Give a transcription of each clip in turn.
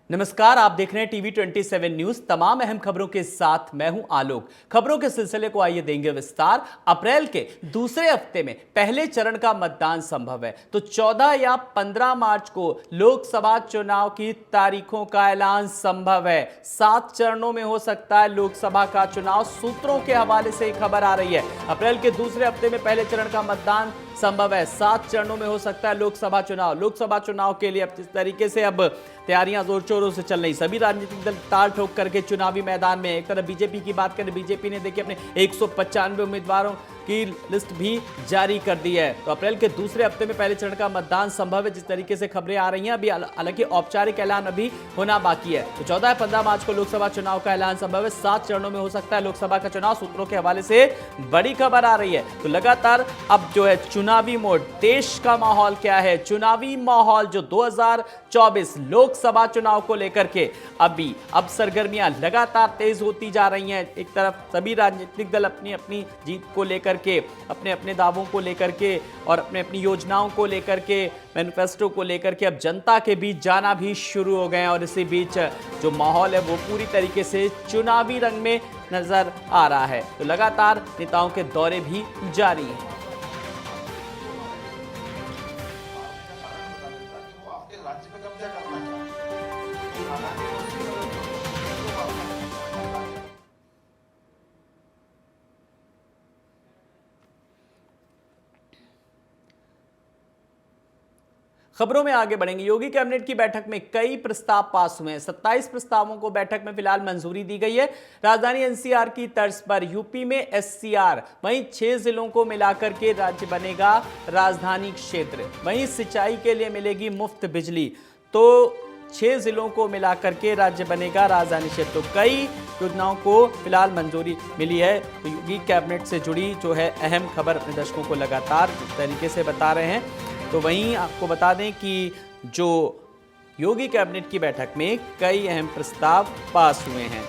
नमस्कार, आप देख रहे हैं टीवी 27 न्यूज। तमाम अहम खबरों के साथ मैं हूं आलोक। खबरों के सिलसिले को आइए देंगे विस्तार। अप्रैल के दूसरे हफ्ते में पहले चरण का मतदान संभव है, तो 14 या 15 मार्च को लोकसभा चुनाव की तारीखों का ऐलान संभव है। 7 चरणों में हो सकता है लोकसभा का चुनाव, सूत्रों के हवाले से खबर आ रही है। अप्रैल के दूसरे हफ्ते में पहले चरण का मतदान संभव है। 7 चरणों में हो सकता है लोकसभा चुनाव। लोकसभा चुनाव के लिए अब जिस तरीके से अब तैयारियां जोर शोरों से चल रही, सभी राजनीतिक दल ताल ठोक करके चुनावी मैदान में। एक तरफ बीजेपी की बात करें, बीजेपी ने देखिए अपने 195 उम्मीदवारों की लिस्ट भी जारी कर दी है। तो अप्रैल के दूसरे हफ्ते में पहले चरण का मतदान संभव है, जिस तरीके से खबरें आ रही हैं। अभी हालांकि औपचारिक ऐलान अभी होना बाकी है। तो 14 या 15 मार्च को लोकसभा चुनाव का ऐलान संभव है। 7 चरणों में हो सकता है लोकसभा का चुनाव, सूत्रों के हवाले से बड़ी खबर आ रही है। तो लगातार अब जो है चुनावी मोड, देश का माहौल क्या है, चुनावी माहौल जो 2024 लोकसभा चुनाव को लेकर के अब सरगर्मियां लगातार तेज होती जा रही हैं। एक तरफ सभी राजनीतिक दल अपनी अपनी जीत को लेकर के, अपने अपने दावों को लेकर के और अपने अपनी योजनाओं को लेकर के, मैनिफेस्टो को लेकर के अब जनता के बीच जाना भी शुरू हो गए हैं। और इसी बीच जो माहौल है वो पूरी तरीके से चुनावी रंग में नजर आ रहा है। तो लगातार नेताओं के दौरे भी जारी हैं। खबरों में आगे बढ़ेंगे। योगी कैबिनेट की बैठक में कई प्रस्ताव पास हुए हैं। 27 प्रस्तावों को बैठक में फिलहाल मंजूरी दी गई है। राजधानी एनसीआर की तर्ज पर यूपी में एससीआर, वहीं 6 जिलों को मिलाकर के राज्य बनेगा राजधानी क्षेत्र। वहीं सिंचाई के लिए मिलेगी मुफ्त बिजली, तो 6 जिलों को मिलाकर के राज्य बनेगा राजधानी क्षेत्र। तो कई योजनाओं को फिलहाल मंजूरी मिली है। तो योगी कैबिनेट से जुड़ी जो है अहम खबर अपने दर्शकों को लगातार इस तरीके से बता रहे हैं। तो वहीं आपको बता दें कि जो योगी कैबिनेट की बैठक में कई अहम प्रस्ताव पास हुए हैं।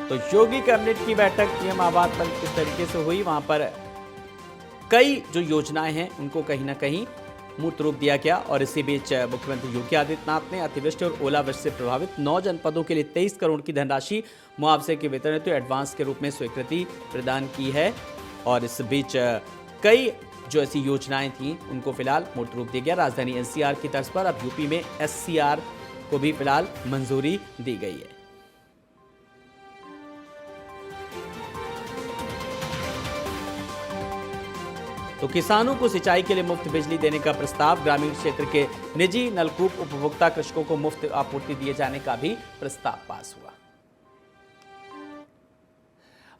तो योगी कैबिनेट की बैठक पीएम आवास पर किस तरीके से हुई, वहां पर कई जो योजनाएं हैं उनको कहीं ना कहीं मूर्त रूप दिया गया। और इसी बीच मुख्यमंत्री योगी आदित्यनाथ ने अतिवृष्टि और ओलावृष्टि से प्रभावित 9 जनपदों के लिए 23 करोड़ की धनराशि मुआवजे के वितरण हेतु एडवांस के रूप में स्वीकृति प्रदान की है। और इस बीच कई जो ऐसी योजनाएं थी उनको फिलहाल मूर्त रूप दिया गया। राजधानी एनसीआर की तर्ज पर अब यूपी में एससीआर को भी फिलहाल मंजूरी दी गई है। तो किसानों को सिंचाई के लिए मुफ्त बिजली देने का प्रस्ताव, ग्रामीण क्षेत्र के निजी नलकूप उपभोक्ता कृषकों को मुफ्त आपूर्ति दिए जाने का भी प्रस्ताव पास हुआ।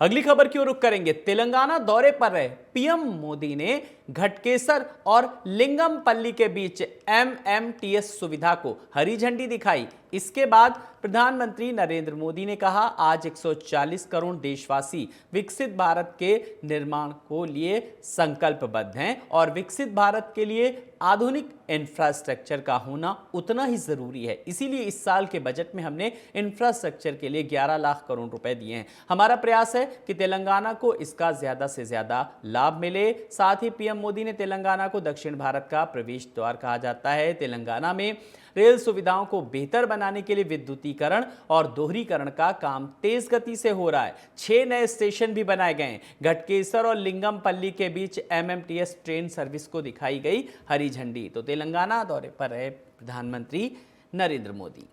अगली खबर की ओर रुख करेंगे। तेलंगाना दौरे पर रहे पीएम मोदी ने घटकेसर और लिंगमपल्ली के बीच एमएमटीएस सुविधा को हरी झंडी दिखाई। इसके बाद प्रधानमंत्री नरेंद्र मोदी ने कहा, आज 140 करोड़ देशवासी विकसित भारत के निर्माण को लिए संकल्पबद्ध हैं और विकसित भारत के लिए आधुनिक इंफ्रास्ट्रक्चर का होना उतना ही जरूरी है। इसीलिए इस साल के बजट में हमने इंफ्रास्ट्रक्चर के लिए 11 लाख करोड़ रुपए दिए हैं। हमारा प्रयास है कि तेलंगाना को इसका ज्यादा से ज्यादा लाभ मिले। साथ ही पीएम मोदी ने तेलंगाना को दक्षिण भारत का प्रवेश द्वार कहा जाता है। तेलंगाना में रेल सुविधाओं को बेहतर बनाने के लिए विद्युतीकरण और दोहरीकरण का काम तेज गति से हो रहा है। 6 नए स्टेशन भी बनाए गए हैं। घटकेसर और लिंगमपल्ली के बीच एमएमटीएस ट्रेन सर्विस को दिखाई गई हरी झंडी। तो तेलंगाना दौरे पर रहे प्रधानमंत्री नरेंद्र मोदी।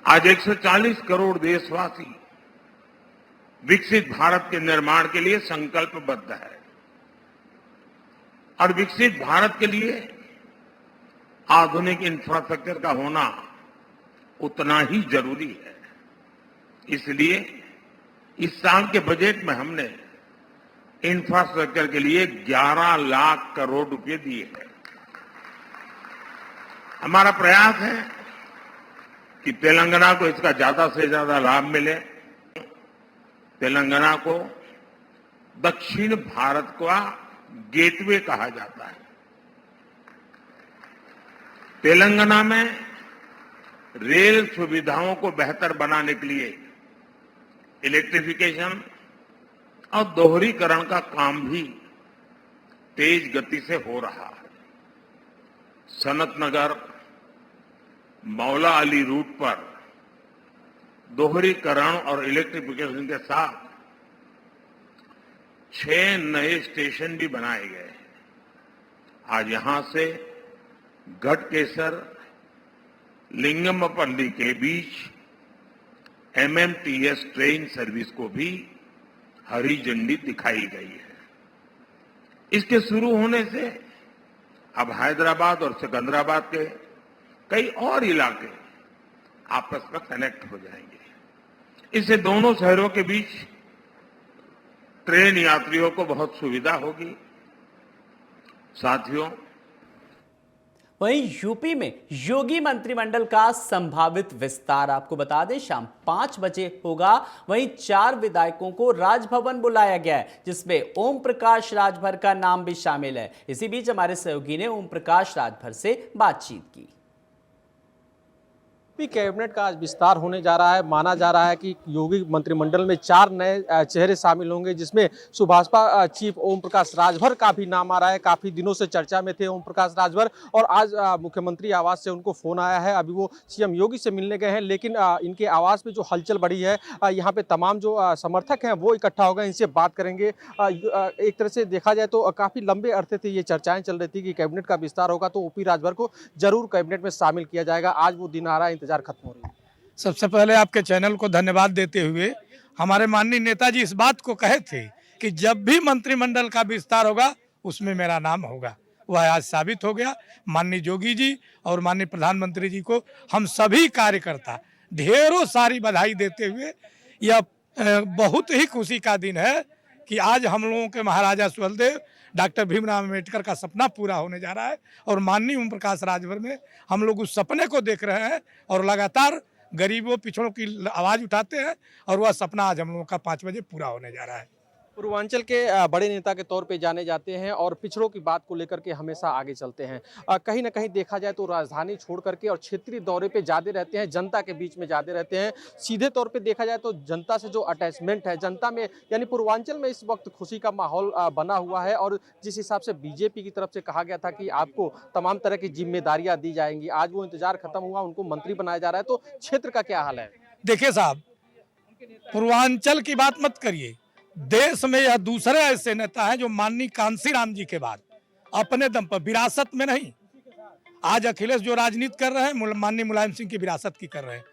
आज 140 करोड़ देशवासी विकसित भारत के निर्माण के लिए संकल्पबद्ध है और विकसित भारत के लिए आधुनिक इंफ्रास्ट्रक्चर का होना उतना ही जरूरी है। इसलिए इस साल के बजट में हमने इंफ्रास्ट्रक्चर के लिए 11 लाख करोड़ रुपए दिए हैं। हमारा प्रयास है कि तेलंगाना को इसका ज्यादा से ज्यादा लाभ मिले। तेलंगाना को दक्षिण भारत का गेटवे कहा जाता है। तेलंगाना में रेल सुविधाओं को बेहतर बनाने के लिए इलेक्ट्रिफिकेशन और दोहरीकरण का काम भी तेज गति से हो रहा है। सनत नगर मौला अली रूट पर दोहरीकरण और इलेक्ट्रिफिकेशन के साथ 6 नए स्टेशन भी बनाए गए हैं। आज यहां से गढ़केसर लिंगमपल्ली के बीच एमएमटीएस ट्रेन सर्विस को भी हरी झंडी दिखाई गई है। इसके शुरू होने से अब हैदराबाद और सिकंदराबाद के कई और इलाके आपस में कनेक्ट हो जाएंगे। इससे दोनों शहरों के बीच ट्रेन यात्रियों को बहुत सुविधा होगी। साथियों, वहीं यूपी में योगी मंत्रिमंडल का संभावित विस्तार आपको बता दें शाम 5 बजे होगा। वहीं 4 विधायकों को राजभवन बुलाया गया है, जिसमें ओम प्रकाश राजभर का नाम भी शामिल है। इसी बीच हमारे सहयोगी ने ओम प्रकाश राजभर से बातचीत की। कैबिनेट का आज विस्तार होने जा रहा है। माना जा रहा है कि योगी मंत्रिमंडल में 4 नए चेहरे शामिल होंगे, जिसमें सुभाषपा चीफ ओम प्रकाश राजभर का भी नाम आ रहा है। काफी दिनों से चर्चा में थे ओम प्रकाश राजभर और आज मुख्यमंत्री आवास से उनको फोन आया है। अभी वो सीएम योगी से मिलने गए हैं, लेकिन इनके आवास में जो हलचल बढ़ी है, यहाँ पे तमाम जो समर्थक हैं वो इकट्ठा हो गए। इनसे बात करेंगे। एक तरह से देखा जाए तो काफी लंबे अरसे से ये चर्चाएं चल रही थी कि कैबिनेट का विस्तार होगा तो ओपी राजभर को जरूर कैबिनेट में शामिल किया जाएगा। आज वो दिन आ रहा है, खत्म हो रही है। सबसे पहले आपके चैनल को धन्यवाद देते हुए, हमारे माननीय नेताजी इस बात को कहे थे कि जब भी मंत्रिमंडल का विस्तार होगा उसमें मेरा नाम होगा। वह आज साबित हो गया। माननीय योगी जी और माननीय प्रधानमंत्री जी को हम सभी कार्यकर्ता ढेरों सारी बधाई देते हुए, यह बहुत ही खुशी का दिन है कि आज हम लोगों के महाराजा सुहेलदेव डॉक्टर भीमराव अम्बेडकर का सपना पूरा होने जा रहा है और माननीय ओम प्रकाश राजभर में हम लोग उस सपने को देख रहे हैं और लगातार गरीबों पिछड़ों की आवाज़ उठाते हैं और वह सपना आज हम लोगों का 5 बजे पूरा होने जा रहा है। पूर्वांचल के बड़े नेता के तौर पे जाने जाते हैं और पिछड़ों की बात को लेकर के हमेशा आगे चलते हैं। कहीं ना कहीं देखा जाए तो राजधानी छोड़ करके और क्षेत्रीय दौरे पे जाते रहते हैं, जनता के बीच में जाते रहते हैं। सीधे तौर पे देखा जाए तो जनता से जो अटैचमेंट है जनता में, यानी पूर्वांचल में इस वक्त खुशी का माहौल बना हुआ है। और जिस हिसाब से बीजेपी की तरफ से कहा गया था कि आपको तमाम तरह की जिम्मेदारियां दी जाएंगी, आज वो इंतजार खत्म हुआ, उनको मंत्री बनाया जा रहा है। तो क्षेत्र का क्या हाल है? देखिए साहब, पूर्वांचल की बात मत करिए, देश में यह दूसरे ऐसे नेता हैं जो माननीय कांशीराम जी के बाद अपने दम पर, विरासत में नहीं, आज अखिलेश जो राजनीति कर रहे हैं माननीय मुलायम सिंह की विरासत की कर रहे हैं,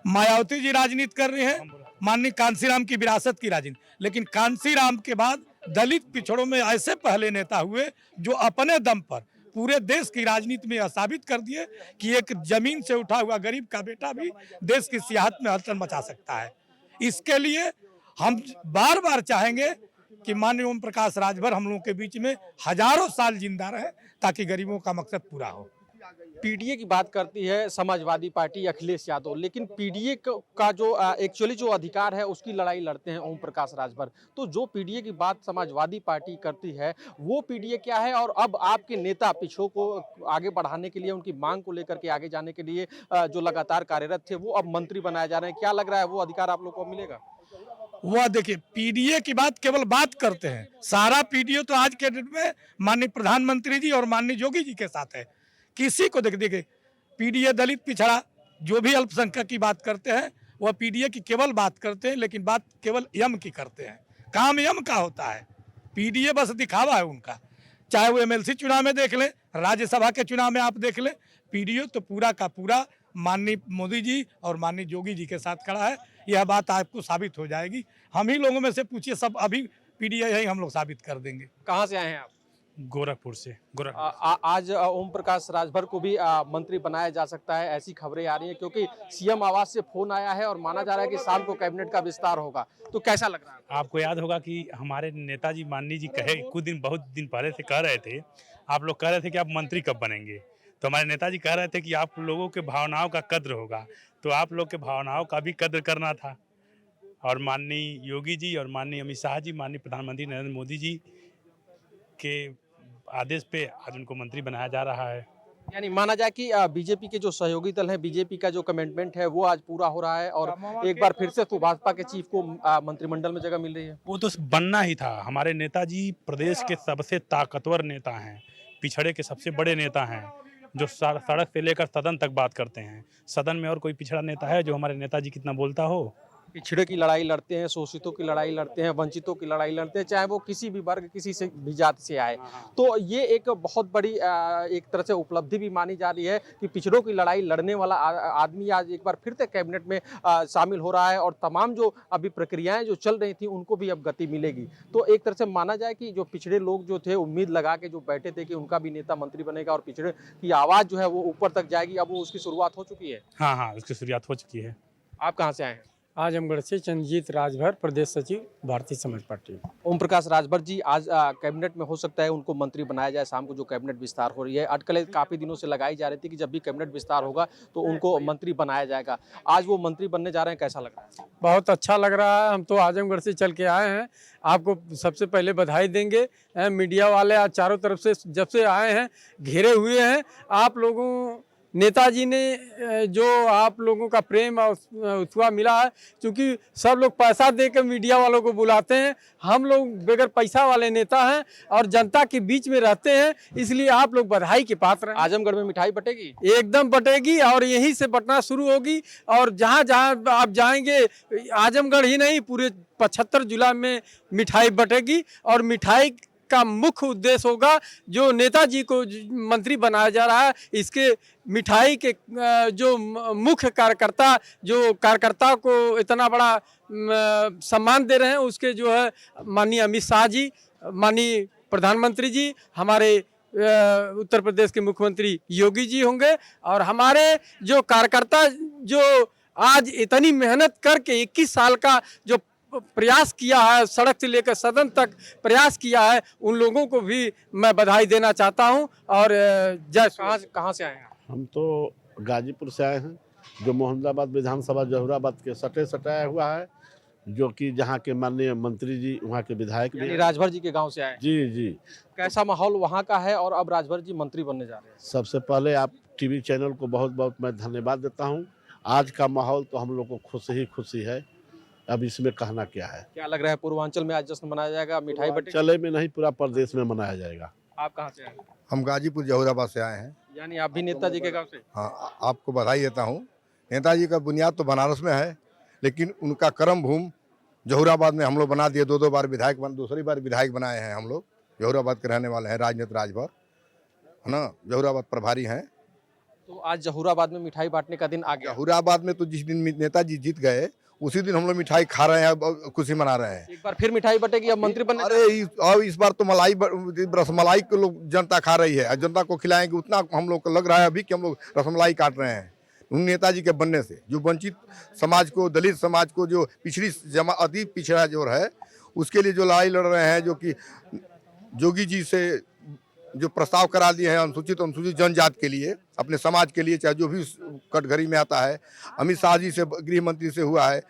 मायावती जी राजनीति कर रही हैं माननीय कांशीराम की विरासत की राजनीति, लेकिन कांशीराम के बाद दलित पिछड़ों में ऐसे पहले नेता हुए जो अपने दम पर पूरे देश की राजनीति में यह साबित कर दिए कि एक जमीन से उठा हुआ गरीब का बेटा भी देश की सियाहत में हलचल मचा सकता है। इसके लिए हम बार बार चाहेंगे कि माननीय ओम प्रकाश राजभर हम लोगों के बीच में हजारों साल जिंदा रहे ताकि गरीबों का मकसद पूरा हो। पीडीए की बात करती है समाजवादी पार्टी अखिलेश यादव, लेकिन पीडीए का जो एक्चुअली जो अधिकार है उसकी लड़ाई लड़ते हैं ओम प्रकाश राजभर। तो जो पीडीए की बात समाजवादी पार्टी करती है वो पीडीए क्या है? और अब आपके नेता पिछड़ों को आगे बढ़ाने के लिए, उनकी मांग को लेकर के आगे जाने के लिए जो लगातार कार्यरत थे वो अब मंत्री बनाए जा रहे हैं। क्या लग रहा है वो अधिकार आप लोग को मिलेगा? वह देखिए, पीडीए की बात केवल बात करते हैं, सारा पीडीए तो आज के डेट में माननीय प्रधानमंत्री जी और माननीय योगी जी के साथ है। किसी को देखिए, पीडीए दलित पिछड़ा जो भी अल्पसंख्यक की बात करते हैं वह पीडीए की केवल बात करते हैं, लेकिन बात केवल यम की करते हैं। काम यम का होता है, पीडीए बस दिखावा है उनका। चाहे वो एमएलसी चुनाव में देख लें, राज्यसभा के चुनाव में आप देख लें, पीडीए तो पूरा का पूरा माननीय मोदी जी और माननीय योगी जी के साथ खड़ा है। यह बात आपको साबित हो जाएगी। हम ही लोगों में से पूछिए, सब अभी पीडीए यही हम लोग साबित कर देंगे। कहाँ से आए हैं आप? गोरखपुर से। आज ओम प्रकाश राजभर को भी मंत्री बनाया जा सकता है, ऐसी खबरें आ रही हैं, क्योंकि सीएम आवास से फोन आया है और माना जा रहा है कि शाम को कैबिनेट का विस्तार होगा। तो कैसा लग रहा है? आपको याद होगा कि हमारे नेताजी माननीय जी कहे कुछ दिन, बहुत दिन पहले से कह रहे थे, आप लोग कह रहे थे कि आप मंत्री कब बनेंगे, तो हमारे नेताजी कह रहे थे कि आप लोगों के भावनाओं का कद्र होगा, तो आप लोग के भावनाओं का भी कद्र करना था। और माननीय योगी जी और माननीय अमित शाह जी, माननीय प्रधानमंत्री नरेंद्र मोदी जी के आदेश पे आज उनको मंत्री बनाया जा रहा है। यानी माना जाए कि बीजेपी के जो सहयोगी दल है, बीजेपी का जो कमिटमेंट है वो आज पूरा हो रहा है और एक बार फिर से तो भाजपा के चीफ को मंत्रिमंडल में जगह मिल रही है। वो तो बनना ही था। हमारे नेताजी प्रदेश के सबसे ताकतवर नेता हैं, पिछड़े के सबसे बड़े नेता हैं, जो सड़क से लेकर सदन तक बात करते हैं। सदन में और कोई पिछड़ा नेता है जो हमारे नेताजी कितना बोलता हो? पिछड़े की लड़ाई लड़ते हैं, शोषितों की लड़ाई लड़ते हैं, वंचितों की लड़ाई लड़ते हैं, चाहे वो किसी भी वर्ग, किसी से भी जाति से आए। तो ये एक बहुत बड़ी एक तरह से उपलब्धि भी मानी जा रही है कि पिछड़ों की लड़ाई लड़ने वाला आदमी आज एक बार फिर से कैबिनेट में शामिल हो रहा है और तमाम जो अभी प्रक्रियाएं जो चल रही थी उनको भी अब गति मिलेगी। तो एक तरह से माना जाए कि जो पिछड़े लोग जो थे उम्मीद लगा के जो बैठे थे कि उनका भी नेता मंत्री बनेगा और पिछड़े की आवाज़ जो है वो ऊपर तक जाएगी, अब वो उसकी शुरुआत हो चुकी है। हाँ हाँ, उसकी शुरुआत हो चुकी है। आप कहाँ से आए हैं? आजमगढ़ से चंद्रजीत राजभर, प्रदेश सचिव भारतीय समाज पार्टी। ओम प्रकाश राजभर जी आज कैबिनेट में हो सकता है उनको मंत्री बनाया जाए। शाम को जो कैबिनेट विस्तार हो रही है, अटकलें काफी दिनों से लगाई जा रही थी कि जब भी कैबिनेट विस्तार होगा तो उनको मंत्री बनाया जाएगा। आज वो मंत्री बनने जा रहे हैं, कैसा लग रहा है? बहुत अच्छा लग रहा है। हम तो आजमगढ़ से चल के आए हैं, आपको सबसे पहले बधाई देंगे। मीडिया वाले आज चारों तरफ से जब से आए हैं घेरे हुए हैं। आप लोगों नेताजी ने जो आप लोगों का प्रेम और उत्साह मिला है, क्योंकि सब लोग पैसा देकर मीडिया वालों को बुलाते हैं, हम लोग बगैर पैसा वाले नेता हैं और जनता के बीच में रहते हैं, इसलिए आप लोग बधाई के पात्र हैं। आजमगढ़ में मिठाई बटेगी? एकदम बटेगी और यहीं से बटना शुरू होगी और जहाँ जहाँ आप जाएंगे, आजमगढ़ ही नहीं पूरे 75 जिला में मिठाई बटेगी। और मिठाई का मुख्य उद्देश्य होगा जो नेताजी को मंत्री बनाया जा रहा है, इसके मिठाई के जो मुख्य कार्यकर्ता को इतना बड़ा सम्मान दे रहे हैं, उसके जो है माननीय अमित शाह जी, माननीय प्रधानमंत्री जी, हमारे उत्तर प्रदेश के मुख्यमंत्री योगी जी होंगे और हमारे जो कार्यकर्ता जो आज इतनी मेहनत करके 21 साल का जो प्रयास किया है, सड़क से लेकर सदन तक प्रयास किया है, उन लोगों को भी मैं बधाई देना चाहता हूं। और जय। कहाँ से आए हैं? हम तो गाजीपुर से आए हैं, जो मोहम्मदाबाद विधानसभा जहुराबाद के सटाया हुआ है, जो कि जहाँ के माननीय मंत्री जी वहाँ के विधायक भी। राजभर जी के गांव से आए? जी जी। कैसा माहौल वहाँ का है और अब राजभर जी मंत्री बनने जा रहे हैं? सबसे पहले आप टीवी चैनल को बहुत बहुत मैं धन्यवाद देता हूँ। आज का माहौल तो हम लोग को खुशी है। अब इसमें कहना क्या है। क्या लग रहा है पूर्वांचल में आज जश्न मनाया जाएगा, मिठाई बटेगी? चले में नहीं, पूरा प्रदेश में मनाया जाएगा। आप कहाँ से आए? हम गाजीपुर जहुराबाद से आए हैं। यानी आप भी नेताजी के गांव से? हाँ, आपको बधाई देता हूँ। नेताजी का बुनियाद तो बनारस में है, लेकिन उनका कर्म भूमि जहुराबाद में हम लोग बना दिए। 2 बार विधायक दूसरी बार विधायक बनाए हैं हम लोग। जहुराबाद के रहने वाले हैं, राजनीति राजभर है ना, जहुराबाद प्रभारी हैं। तो आज जहुराबाद में मिठाई बांटने का दिन आ गया। जहुराबाद में तो जिस दिन नेताजी जीत गए उसी दिन हम लोग मिठाई खा रहे हैं, खुशी मना रहे हैं। एक बार फिर मिठाई बटेगी, अब मंत्री बनने? अरे इस बार तो रसमलाई को लोग जनता खा रही है। जनता को खिलाएंगे उतना हम लोग को लग रहा है अभी कि हम लोग रसमलाई काट रहे हैं उन नेताजी के बनने से। जो वंचित समाज को, दलित समाज को, जो पिछड़ी अति पिछड़ा जो है, उसके लिए जो लड़ाई लड़ रहे हैं, जो कि योगी जी से जो प्रस्ताव करा दिए हैं अनुसूचित जनजाति के लिए, अपने समाज के लिए, चाहे जो भी कटघरी में आता है। अमित शाह जी से, गृह मंत्री से हुआ है,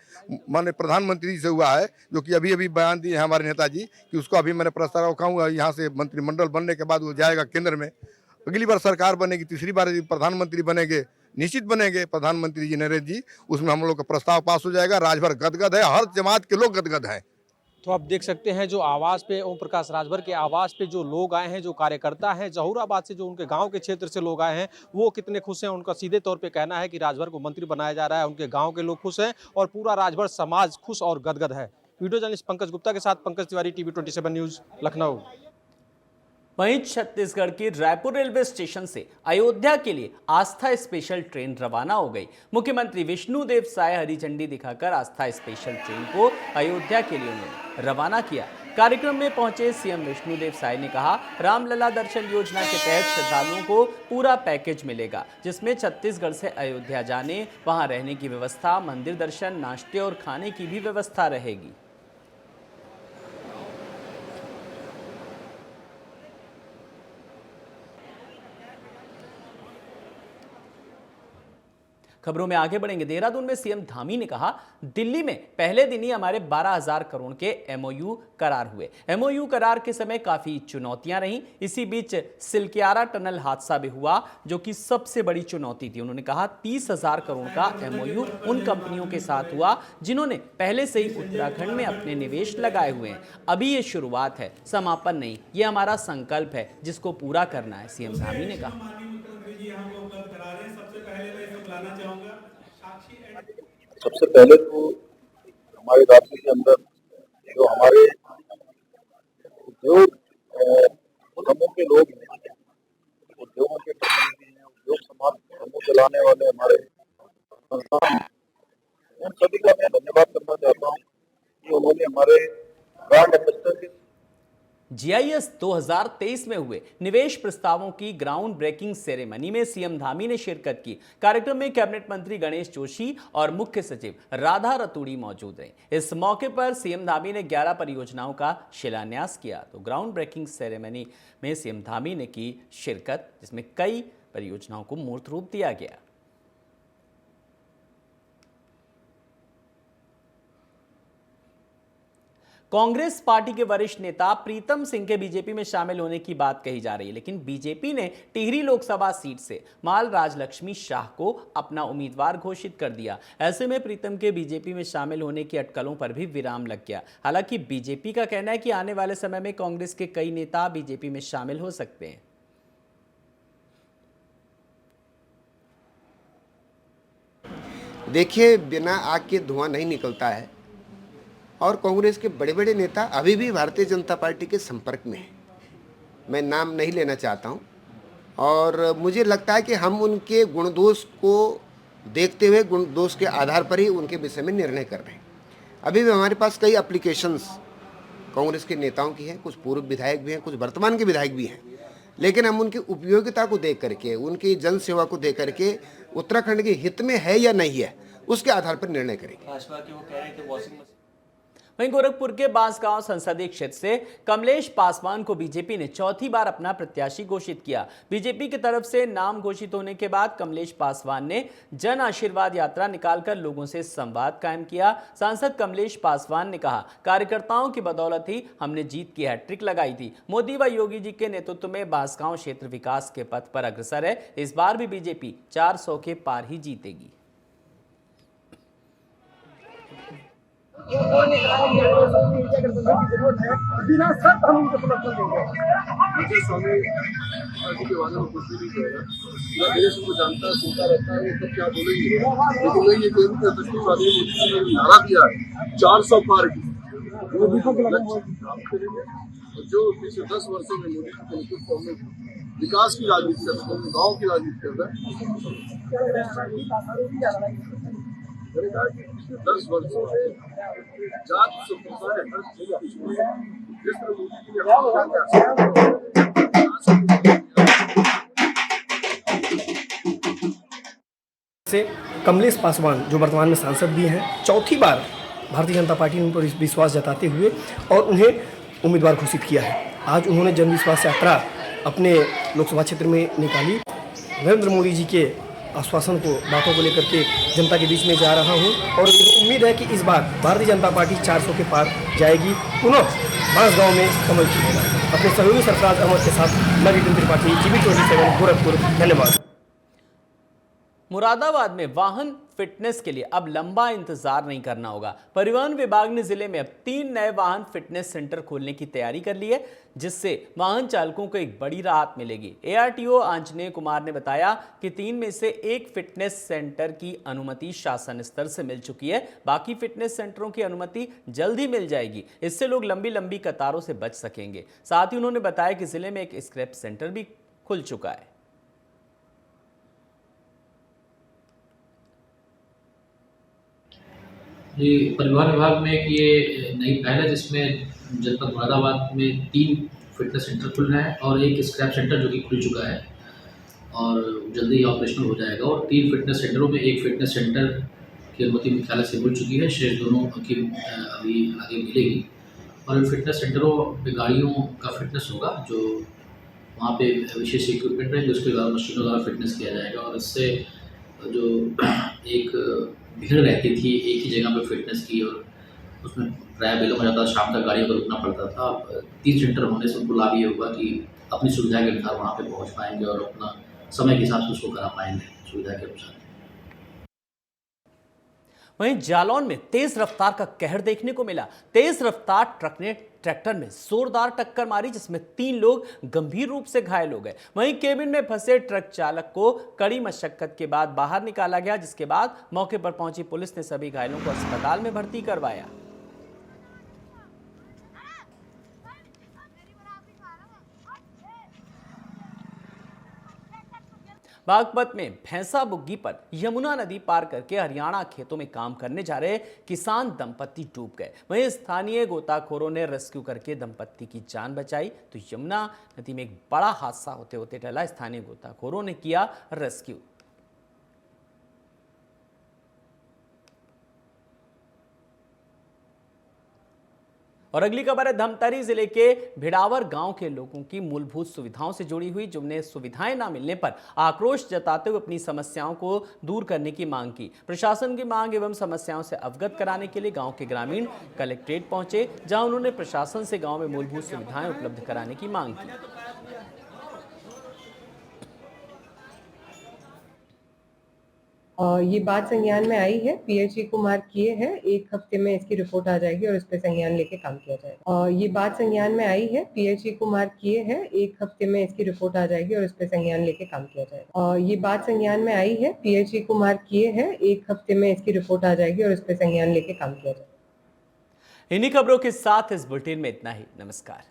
माननीय प्रधानमंत्री से हुआ है, जो कि अभी बयान दिए हैं हमारे नेताजी कि उसको अभी मैंने प्रस्ताव रखा। यहाँ से मंत्रिमंडल बनने के बाद वो जाएगा केंद्र में। अगली बार सरकार बनेगी, तीसरी बार यदि प्रधानमंत्री बनेंगे, निश्चित बनेंगे प्रधानमंत्री जी नरेंद्र जी, उसमें हम लोग का प्रस्ताव पास हो जाएगा। राजभर गदगद है, हर जमात के लोग गदगद हैं। तो आप देख सकते हैं जो आवास पे ओम प्रकाश राजभर के आवास पे जो लोग आए हैं, जो कार्यकर्ता हैं, जहुराबाद से जो उनके गांव के क्षेत्र से लोग आए हैं, वो कितने खुश हैं। उनका सीधे तौर पे कहना है कि राजभर को मंत्री बनाया जा रहा है, उनके गांव के लोग खुश हैं और पूरा राजभर समाज खुश और गदगद है। वीडियो जर्नलिस्ट पंकज गुप्ता के साथ पंकज तिवारी, टीवी 27 न्यूज, लखनऊ। वहीं छत्तीसगढ़ के रायपुर रेलवे स्टेशन से अयोध्या के लिए आस्था स्पेशल ट्रेन रवाना हो गई। मुख्यमंत्री विष्णुदेव साय हरी झंडी दिखाकर आस्था स्पेशल ट्रेन को अयोध्या के लिए उन्होंने रवाना किया। कार्यक्रम में पहुंचे सीएम विष्णुदेव साय ने कहा, रामलला दर्शन योजना के तहत श्रद्धालुओं को पूरा पैकेज मिलेगा, जिसमें छत्तीसगढ़ से अयोध्या जाने, वहां रहने की व्यवस्था, मंदिर दर्शन, नाश्ते और खाने की भी व्यवस्था रहेगी। खबरों में आगे बढ़ेंगे। देहरादून में सीएम धामी ने कहा, दिल्ली में पहले दिन ही हमारे 12,000 करोड़ के एमओयू करार हुए। एमओयू करार के समय काफी चुनौतियां रहीं। इसी बीच सिलक्यारा टनल हादसा भी हुआ, जो कि सबसे बड़ी चुनौती थी। उन्होंने कहा 30,000 करोड़ का एमओयू उन कंपनियों के साथ हुआ जिन्होंने पहले से ही उत्तराखंड में अपने निवेश लगाए हुए हैं। अभी ये शुरुआत है, समापन नहीं। ये हमारा संकल्प है जिसको पूरा करना है, सीएम धामी ने कहा। सबसे पहले तो हमारे राज्य के अंदर जो हमारे उद्योग समूह के लोग हैं, उद्योगों के प्रतिनिधि हैं, उद्योग समाज समूह चलाने वाले हमारे संस्थान हैं, उन सभी का मैं धन्यवाद करना चाहता हूँ कि उन्होंने हमारे ब्रांड एम्बेसडर के जीआईएस 2023 में हुए निवेश प्रस्तावों की ग्राउंड ब्रेकिंग सेरेमनी में सीएम धामी ने शिरकत की। कार्यक्रम में कैबिनेट मंत्री गणेश जोशी और मुख्य सचिव राधा रतूड़ी मौजूद रहे। इस मौके पर सीएम धामी ने 11 परियोजनाओं का शिलान्यास किया। तो ग्राउंड ब्रेकिंग सेरेमनी में सीएम धामी ने की शिरकत, जिसमें कई परियोजनाओं को मूर्त रूप दिया गया। कांग्रेस पार्टी के वरिष्ठ नेता प्रीतम सिंह के बीजेपी में शामिल होने की बात कही जा रही है, लेकिन बीजेपी ने टिहरी लोकसभा सीट से माल राजलक्ष्मी शाह को अपना उम्मीदवार घोषित कर दिया। ऐसे में प्रीतम के बीजेपी में शामिल होने की अटकलों पर भी विराम लग गया। हालांकि बीजेपी का कहना है कि आने वाले समय में कांग्रेस के कई नेता बीजेपी में शामिल हो सकते हैं। देखिए, बिना आग के धुआं नहीं निकलता है और कांग्रेस के बड़े बड़े नेता अभी भी भारतीय जनता पार्टी के संपर्क में हैं। मैं नाम नहीं लेना चाहता हूं और मुझे लगता है कि हम उनके गुण दोष को देखते हुए गुण दोष के आधार पर ही उनके विषय में निर्णय कर रहे हैं। अभी भी हमारे पास कई एप्लीकेशंस कांग्रेस के नेताओं की हैं, कुछ पूर्व विधायक भी हैं, कुछ वर्तमान के विधायक भी हैं, लेकिन हम उनकी उपयोगिता को देख करके, उनकी जन सेवा को देख करके उत्तराखंड के हित में है या नहीं है, उसके आधार पर निर्णय करेंगे। भाजपा के वो कह रहे थे वॉशिंग मशीन। वहीं गोरखपुर के बांसगांव संसदीय क्षेत्र से कमलेश पासवान को बीजेपी ने चौथी बार अपना प्रत्याशी घोषित किया। बीजेपी की तरफ से नाम घोषित होने के बाद कमलेश पासवान ने जन आशीर्वाद यात्रा निकालकर लोगों से संवाद कायम किया। सांसद कमलेश पासवान ने कहा, कार्यकर्ताओं की बदौलत ही हमने जीत की हैट्रिक लगाई थी। मोदी व योगी जी के नेतृत्व में बांसगांव क्षेत्र विकास के पथ पर अग्रसर है। इस बार भी बीजेपी 400 के पार ही जीतेगी। बिना शर्त हम उनको समर्थन देंगे। मुझे स्वामी पार्टी के वालों को कुछ भी नहीं करेगा। पूरा देश उनको जानता है, सुनता रहता है, वो सब क्या बोलेंगे, लेकिन मैं ये केंद्र के दृष्टि वाले मोदी ने नारा दिया है 400 पार की, वो भी काम करेंगे। और जो पिछले 10 वर्षों में मोदी के नेतृत्व में विकास की राजनीति कर रहे हैं, गाँव की राजनीति कर रहे हैं, मैंने कहा कि पिछले 10 वर्षों से जात संप्रदाय जिस तरह मोदी जी से कमलेश पासवान, जो वर्तमान में सांसद भी हैं, चौथी बार भारतीय जनता पार्टी ने उन पर विश्वास जताते हुए और उन्हें उम्मीदवार घोषित किया है। आज उन्होंने जन विश्वास यात्रा अपने लोकसभा क्षेत्र में निकाली। नरेंद्र मोदी जी के आश्वासन को, बातों को लेकर के जनता के बीच में जा रहा हूं और उम्मीद है कि इस बार भारतीय जनता पार्टी 400 के पार जाएगी। पुनः बांसगांव में कमल खिलेगा। अपने सहयोगी सरफराज अहमद के साथ मैं विपिन त्रिपाठी, TV27 गोरखपुर। धन्यवाद। मुरादाबाद में वाहन फिटनेस के लिए अब लंबा इंतजार नहीं करना होगा। परिवहन विभाग ने जिले में अब 3 नए वाहन फिटनेस सेंटर खोलने की तैयारी कर ली है, जिससे वाहन चालकों को एक बड़ी राहत मिलेगी। ARTO आंजनेय कुमार ने बताया कि 3 में से 1 फिटनेस सेंटर की अनुमति शासन स्तर से मिल चुकी है। बाकी फिटनेस सेंटरों की अनुमति जल्द ही मिल जाएगी। इससे लोग लंबी लंबी कतारों से बच सकेंगे। साथ ही उन्होंने बताया कि जिले में एक स्क्रैप सेंटर भी खुल चुका है। ये परिवहन विभाग में एक ये नई पहल है, जिसमें जनपद मुरादाबाद में 3 फिटनेस सेंटर खुल रहे हैं और एक स्क्रैप सेंटर जो कि खुल चुका है और जल्दी ही ऑपरेशनल हो जाएगा। और 3 फिटनेस सेंटरों में एक फिटनेस सेंटर की अनुमति मुख्यालय से मिल चुकी है, शेष दोनों की अभी आगे मिलेगी। और इन फिटनेस सेंटरों पे गाड़ियों का फिटनेस होगा, जो वहाँ पे विशेष इक्विपमेंट रहेंगे, उसके द्वारा मशीनों द्वारा फिटनेस किया जाएगा और इससे जो एक भीड़ रहती थी एक ही जगह पे फिटनेस की, और उसमें प्राय विलम्ब हो जाता था, शाम तक गाड़ियों को रुकना पड़ता था। अब 3 सेंटर होने से उनको लाभ ये होगा कि अपनी सुविधा के अनुसार वहाँ पे पहुँच पाएंगे और अपना समय के हिसाब से उसको करा पाएंगे सुविधा के अनुसार। वहीं जालौन में तेज रफ्तार का कहर देखने को मिला। तेज रफ्तार ट्रक ने ट्रैक्टर में जोरदार टक्कर मारी, जिसमें 3 लोग गंभीर रूप से घायल हो गए। वहीं केबिन में फंसे ट्रक चालक को कड़ी मशक्कत के बाद बाहर निकाला गया, जिसके बाद मौके पर पहुंची पुलिस ने सभी घायलों को अस्पताल में भर्ती करवाया। बागपत में भैंसा बुग्गी पर यमुना नदी पार करके हरियाणा खेतों में काम करने जा रहे किसान दंपत्ति डूब गए। वहीं स्थानीय गोताखोरों ने रेस्क्यू करके दंपत्ति की जान बचाई। तो यमुना नदी में एक बड़ा हादसा होते होते टला। स्थानीय गोताखोरों ने किया रेस्क्यू। और अगली खबर है धमतरी जिले के भिड़ावर गांव के लोगों की मूलभूत सुविधाओं से जुड़ी हुई, जिन्हें सुविधाएं ना मिलने पर आक्रोश जताते हुए अपनी समस्याओं को दूर करने की मांग की। प्रशासन की मांग एवं समस्याओं से अवगत कराने के लिए गांव के ग्रामीण कलेक्ट्रेट पहुंचे, जहां उन्होंने प्रशासन से गांव में मूलभूत सुविधाएं उपलब्ध कराने की मांग की। ये बात संज्ञान में आई है, पीएचई को मार्क किए हैं, 1 हफ्ते में इसकी रिपोर्ट आ जाएगी और इस पे संज्ञान लेके काम किया जाएगा। ये बात संज्ञान में आई है, पीएचई को मार्क किए हैं, 1 हफ्ते में इसकी रिपोर्ट आ जाएगी और इस पे संज्ञान लेके काम किया जाएगा। ये बात संज्ञान में आई है, पीएचई को मार्क किए हैं, 1 हफ्ते में इसकी रिपोर्ट आ जाएगी और इस पे संज्ञान लेके काम किया जाएगा। इन्हीं खबरों के साथ इस बुलेटिन में इतना ही। नमस्कार।